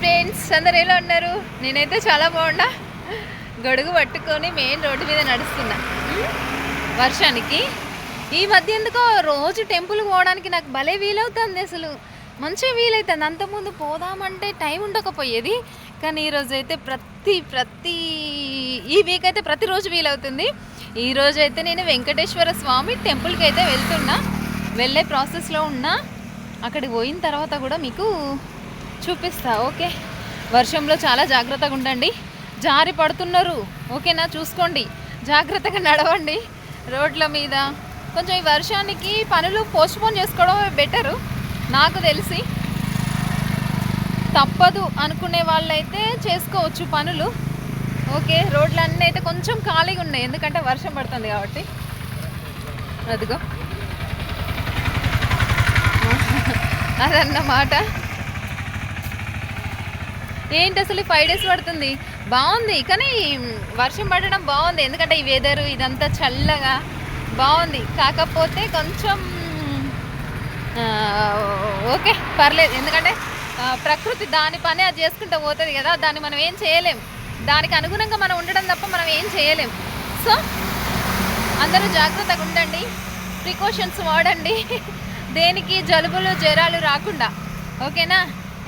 Friends, అందరు ఎలా ఉన్నారు? నేనైతే చాలా బాగున్నా. గొడుగు పట్టుకొని మెయిన్ రోడ్డు మీద నడుస్తున్నా వర్షానికి. ఈ మధ్య ఎందుకో రోజు టెంపుల్ పోవడానికి నాకు భలే వీలవుతుంది, అసలు మంచిగా వీలవుతుంది. అంతకుముందు పోదామంటే టైం ఉండకపోయేది, కానీ ఈరోజు అయితే ఈ వీక్ అయితే ప్రతిరోజు వీలవుతుంది. ఈరోజు అయితే నేను వెంకటేశ్వర స్వామి టెంపుల్కి అయితే వెళ్తున్నా, వెళ్ళే ప్రాసెస్లో ఉన్నా. అక్కడికి పోయిన తర్వాత కూడా మీకు చూపిస్తా. ఓకే, వర్షంలో చాలా జాగ్రత్తగా ఉండండి. జారి పడుతున్నారు, ఓకేనా? చూసుకోండి, జాగ్రత్తగా నడవండి రోడ్ల మీద. కొంచెం ఈ వర్షానికి పనులు పోస్ట్పోన్ చేసుకోవడం బెటరు నాకు తెలిసి. తప్పదు అనుకునే వాళ్ళైతే చేసుకోవచ్చు పనులు. ఓకే, రోడ్లన్నీ అయితే కొంచెం ఖాళీగా ఉన్నాయి, ఎందుకంటే వర్షం పడుతుంది కాబట్టి. అదిగో అదన్నమాట. ఏంటి అసలు 5 days పడుతుంది, బాగుంది. కానీ వర్షం పడడం బాగుంది, ఎందుకంటే ఈ వెదరు ఇదంతా చల్లగా బాగుంది. కాకపోతే కొంచెం ఓకే పర్లేదు, ఎందుకంటే ప్రకృతి దాని పని అది చేసుకుంటూ పోతుంది కదా, దాన్ని మనం ఏం చేయలేం. దానికి అనుగుణంగా మనం ఉండడం తప్ప మనం ఏం చేయలేం. సో అందరూ జాగ్రత్తగా ఉండండి, ప్రికాషన్స్ వాడండి, దేనికి జలుబులు జ్వరాలు రాకుండా, ఓకేనా?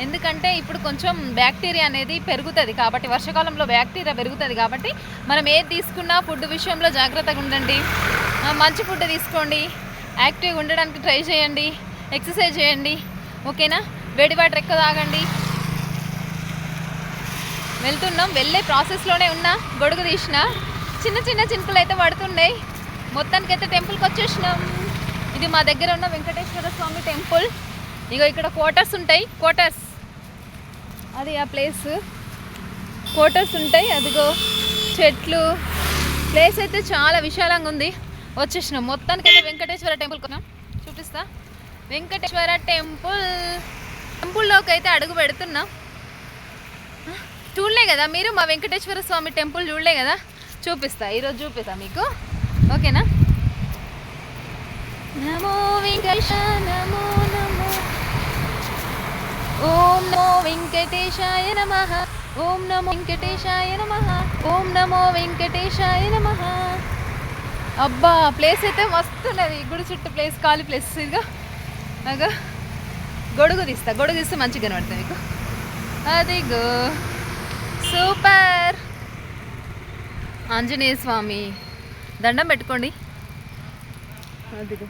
ఎందుకంటే ఇప్పుడు కొంచెం బ్యాక్టీరియా అనేది పెరుగుతుంది కాబట్టి, వర్షాకాలంలో బ్యాక్టీరియా పెరుగుతుంది కాబట్టి మనం ఏది తీసుకున్నా ఫుడ్ విషయంలో జాగ్రత్తగా ఉండండి. మంచి ఫుడ్ తీసుకోండి, యాక్టివ్గా ఉండడానికి ట్రై చేయండి, ఎక్సర్సైజ్ చేయండి, ఓకేనా? వేడి వాటర్ ఎక్కువ తాగండి. వెళ్తున్నాం, వెళ్ళే ప్రాసెస్లోనే ఉన్నా. గొడుగు తీసిన, చిన్న చిన్న చినుకులు అయితే పడుతున్నాయి. మొత్తానికైతే టెంపుల్కి వచ్చేసినాం. ఇది మా దగ్గర ఉన్న వెంకటేశ్వర స్వామి టెంపుల్. ఇగో ఇక్కడ క్వార్టర్స్ ఉంటాయి, క్వార్టర్స్ అది ఆ ప్లేస్, క్వార్టర్స్ ఉంటాయి. అదిగో చెట్లు, ప్లేస్ అయితే చాలా విశాలంగా ఉంది. వచ్చేసినాం మొత్తానికైతే వెంకటేశ్వర టెంపుల్ కొన్నాం. చూపిస్తా, వెంకటేశ్వర టెంపుల్లోకి అయితే అడుగు పెడుతున్నాం. చూడలే కదా మీరు మా వెంకటేశ్వర స్వామి టెంపుల్, చూడలే కదా? చూపిస్తా, ఈరోజు చూపిస్తా మీకు, ఓకేనా? నమో వెంకటేశ, నమో నమో, ఓం నమో వెంకటేశాయ నమః, ఓం నమో వెంకటేశాయ నమః, ఓం నమో వెంకటేశాయ నమః. అబ్బా, ప్లేస్ అయితే మస్తు ఉన్నది. గుడి చుట్టూ ప్లేస్, ఖాళీ ప్లేస్. ఇదిగో అగో గొడుగు తీస్తే మంచిగా కనబడుతుంది మీకు. అదిగో సూపర్. ఆంజనేయ స్వామి దండం పెట్టుకోండి. అదిగో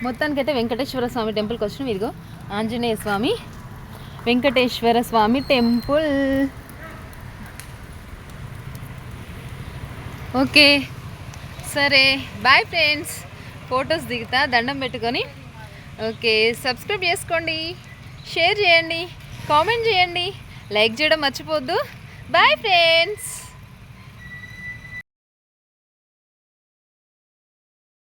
మొత్తానికైతే వెంకటేశ్వర స్వామి టెంపుల్కి వచ్చినాం. ఇదిగో ఆంజనేయ స్వామి, వెంకటేశ్వర స్వామి టెంపుల్. ఓకే సరే, బాయ్ ఫ్రెండ్స్. ఫొటోస్ దిగుతా దండం పెట్టుకొని. ఓకే, సబ్స్క్రైబ్ చేసుకోండి, షేర్ చేయండి, కామెంట్ చేయండి, లైక్ చేయడం మర్చిపోద్దు. Bye friends.